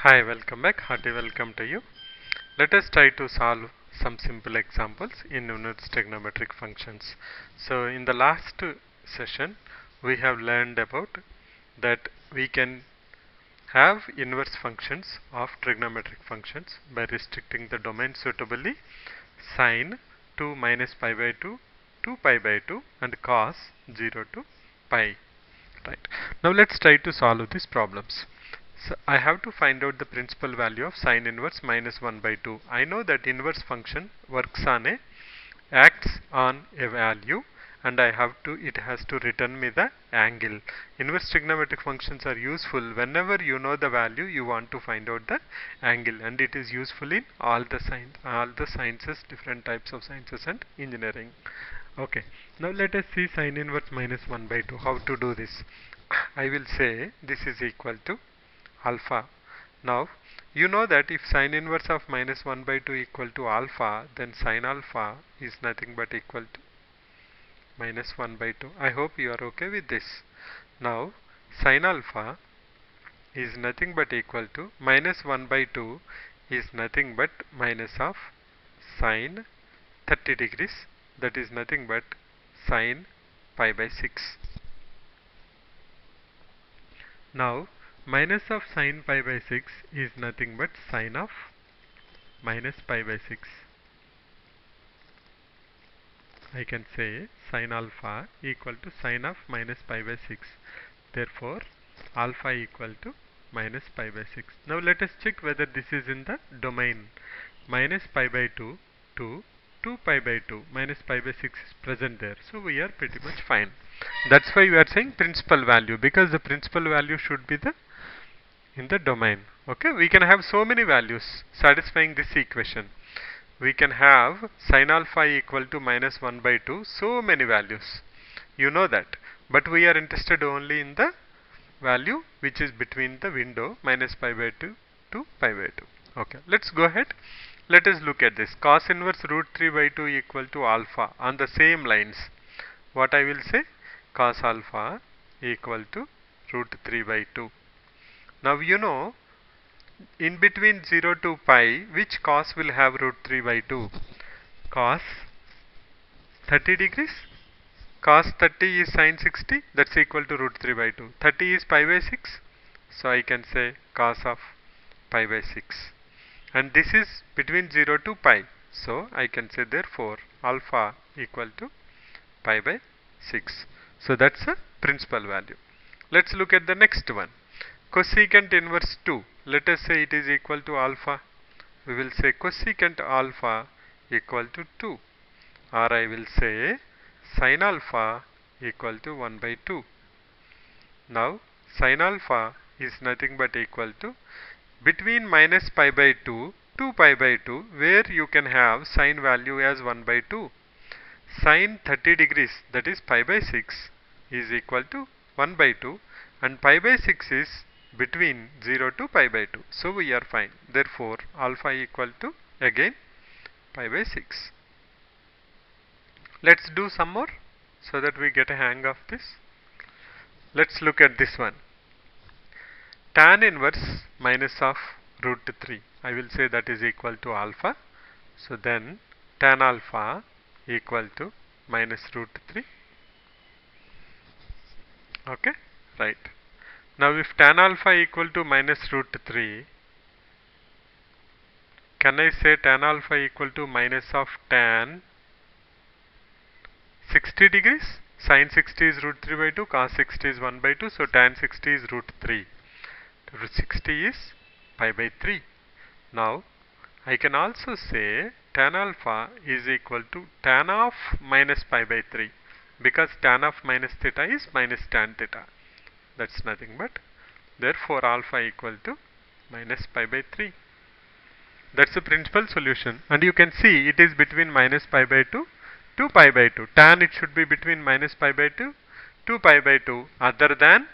Hi, welcome back. Hearty welcome to you. Let us try to solve some simple examples in units trigonometric functions. So in the last session we have learned about that we can have inverse functions of trigonometric functions by restricting the domain suitably sine 2 minus pi by 2 to pi by 2 and cos 0 to pi. Right. Now let's try to solve these problems. So I have to find out the principal value of sine inverse minus 1 by 2. I know that inverse function acts on a value, and it has to return me the angle. Inverse trigonometric functions are useful whenever you know the value you want to find out the angle, and it is useful in all the sciences, different types of sciences and engineering. Okay, now let us see sine inverse minus 1 by 2. How to do this? I will say this is equal to alpha. Now you know that if sine inverse of minus 1 by 2 equal to alpha, then sine alpha is nothing but equal to minus 1 by 2. I hope you are okay with this. Now sine alpha is nothing but equal to minus 1 by 2 is nothing but minus of sine 30 degrees, that is nothing but sine pi by 6. Now minus of sine pi by 6 is nothing but sine of minus pi by 6. I can say sine alpha equal to sine of minus pi by 6. Therefore alpha equal to minus pi by 6. Now let us check whether this is in the domain. Minus pi by 2 to 2 pi by 2 minus pi by 6 is present there. So we are pretty much fine. That's why we are saying principal value, because the principal value should be in the domain. Okay, we can have so many values satisfying this equation. We can have sine alpha equal to minus 1 by 2, so many values. You know that. But we are interested only in the value which is between the window minus pi by 2 to pi by 2. Okay, let's go ahead. Let us look at this. Cos inverse root 3 by 2 equal to alpha on the same lines. What I will say? Cos alpha equal to root 3 by 2. Now you know, in between 0 to pi, which cos will have root 3 by 2? Cos 30 degrees. Cos 30 is sine 60, that's equal to root 3 by 2. 30 is pi by 6, so I can say cos of pi by 6. And this is between 0 to pi, so I can say therefore alpha equal to pi by 6. So that's a principal value. Let's look at the next one. Cosecant inverse 2. Let us say it is equal to alpha. We will say cosecant alpha equal to 2. Or I will say sin alpha equal to 1 by 2. Now sin alpha is nothing but equal to between minus pi by 2 to pi by 2, where you can have sin value as 1 by 2. Sin 30 degrees, that is pi by 6, is equal to 1 by 2, and pi by 6 is between 0 to pi by 2. So we are fine. Therefore alpha equal to again pi by 6. Let's do some more so that we get a hang of this. Let's look at this one. Tan inverse minus of root 3. I will say that is equal to alpha. So then tan alpha equal to minus root 3. Okay, right. Now if tan alpha equal to minus root 3, can I say tan alpha equal to minus of tan 60 degrees? Sin 60 is root 3 by 2, cos 60 is 1 by 2, so tan 60 is root 3. Root 60 is pi by 3. Now I can also say tan alpha is equal to tan of minus pi by 3, because tan of minus theta is minus tan theta. That's nothing but, therefore alpha equal to minus pi by 3. That's the principal solution, and you can see it is between minus pi by 2 to pi by 2. Tan it should be between minus pi by 2 to pi by 2, other than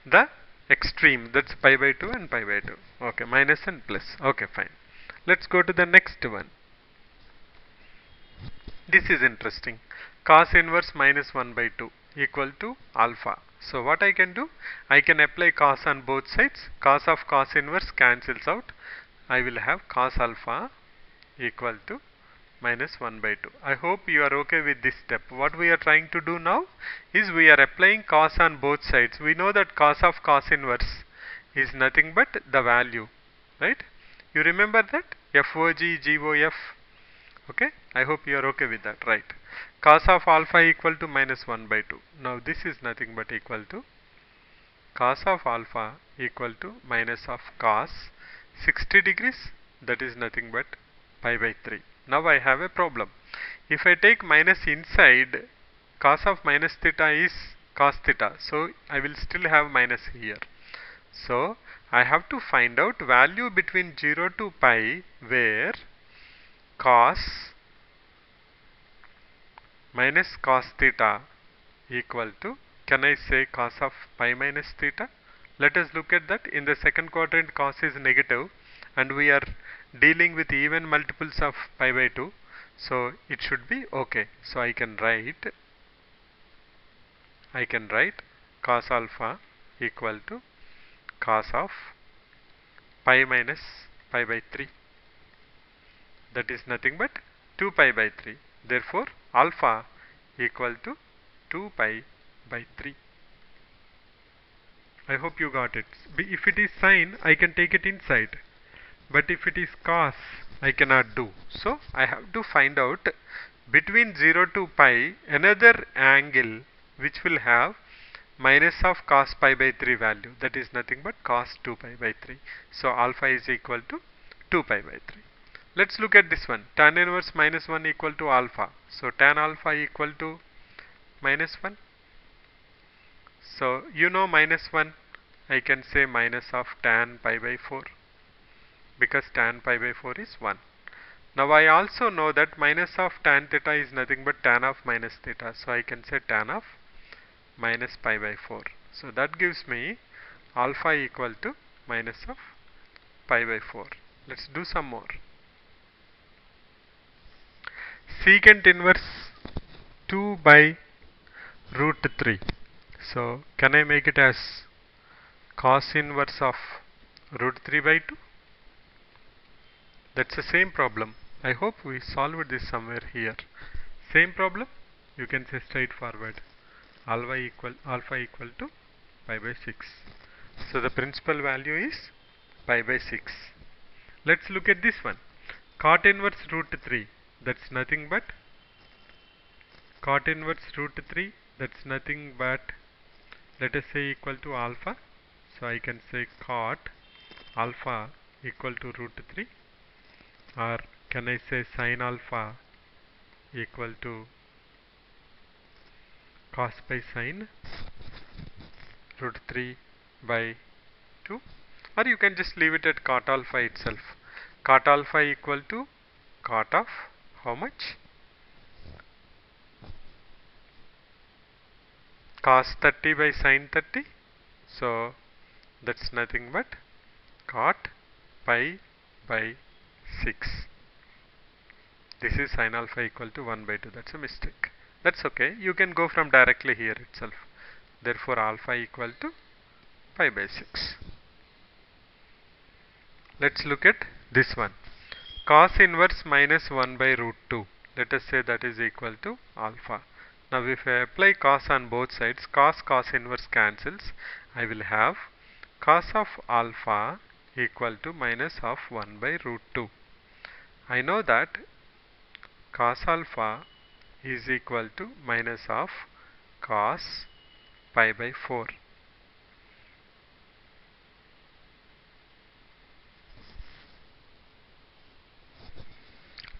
the extreme, that's pi by 2 and pi by 2. Okay, minus and plus. Okay, fine. Let's go to the next one. This is interesting. Cos inverse minus 1 by 2 equal to alpha. So what I can do, I can apply cos on both sides. Cos of cos inverse cancels out. I will have cos alpha equal to minus 1 by 2. I hope you are okay with this step. What we are trying to do now is we are applying cos on both sides. We know that cos of cos inverse is nothing but the value, right? You remember that? FOG, GOF. Okay? I hope you are okay with that, right? Cos of alpha equal to minus 1 by 2. Now this is nothing but equal to cos of alpha equal to minus of cos 60 degrees, that is nothing but pi by 3. Now I have a problem. If I take minus inside, cos of minus theta is cos theta, so I will still have minus here. So I have to find out value between 0 to pi where cos minus cos theta equal to, can I say cos of pi minus theta? Let us look at that. In the second quadrant, cos is negative and we are dealing with even multiples of pi by 2, so it should be okay. So I can write cos alpha equal to cos of pi minus pi by 3, that is nothing but 2 pi by 3. Therefore alpha equal to 2 pi by 3. I hope you got it. If it is sine, I can take it inside, but if it is cos, I cannot do. So I have to find out between 0 to pi another angle which will have minus of cos pi by 3 value, that is nothing but cos 2 pi by 3. So alpha is equal to 2 pi by 3. Let's look at this one. Tan inverse minus 1 equal to alpha. So tan alpha equal to minus 1. So you know minus 1, I can say minus of tan pi by 4, because tan pi by 4 is 1. Now I also know that minus of tan theta is nothing but tan of minus theta. So I can say tan of minus pi by 4. So that gives me alpha equal to minus of pi by 4. Let's do some more. Secant inverse 2 by root 3. So can I make it as cos inverse of root 3 by 2? That's the same problem. I hope we solved this somewhere here. Same problem, you can say straightforward. Alpha equal to pi by 6. So the principal value is pi by 6. Let's look at this one. Cot inverse root 3. That's nothing but cot inverse root 3. That's nothing but, let us say, equal to alpha. So I can say cot alpha equal to root 3, or can I say sin alpha equal to cos by sin root 3 by 2, or you can just leave it at cot alpha itself. Cot alpha equal to cot of how much? Cos 30 by sin 30. So that's nothing but cot pi by 6. This is sin alpha equal to 1 by 2. That's a mistake. That's okay. You can go from directly here itself. Therefore alpha equal to pi by 6. Let's look at this one. Cos inverse minus 1 by root 2. Let us say that is equal to alpha. Now if I apply cos on both sides, cos inverse cancels. I will have cos of alpha equal to minus of 1 by root 2. I know that cos alpha is equal to minus of cos pi by 4.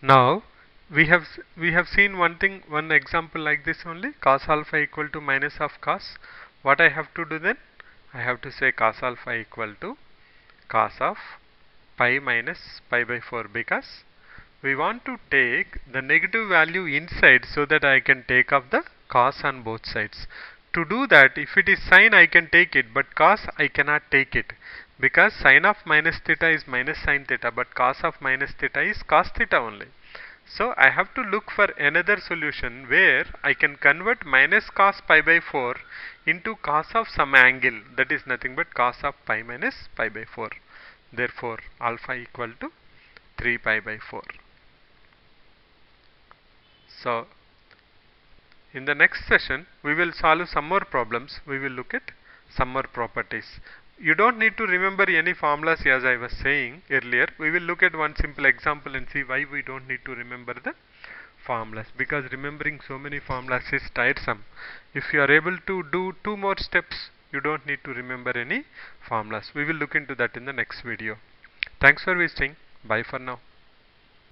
Now we have seen one example like this only, cos alpha equal to minus of cos. What I have to do then? I have to say cos alpha equal to cos of pi minus pi by 4, because we want to take the negative value inside so that I can take off the cos on both sides. To do that, if it is sin, I can take it, but cos I cannot take it, because sin of minus theta is minus sin theta, but cos of minus theta is cos theta only. So I have to look for another solution where I can convert minus cos pi by 4 into cos of some angle, that is nothing but cos of pi minus pi by 4. Therefore alpha equal to 3 pi by 4. So in the next session we will solve some more problems. We will look at some more properties. You don't need to remember any formulas as I was saying earlier. We will look at one simple example and see why we don't need to remember the formulas, because remembering so many formulas is tiresome. If you are able to do 2 more steps, you don't need to remember any formulas. We will look into that in the next video. Thanks for visiting. Bye for now.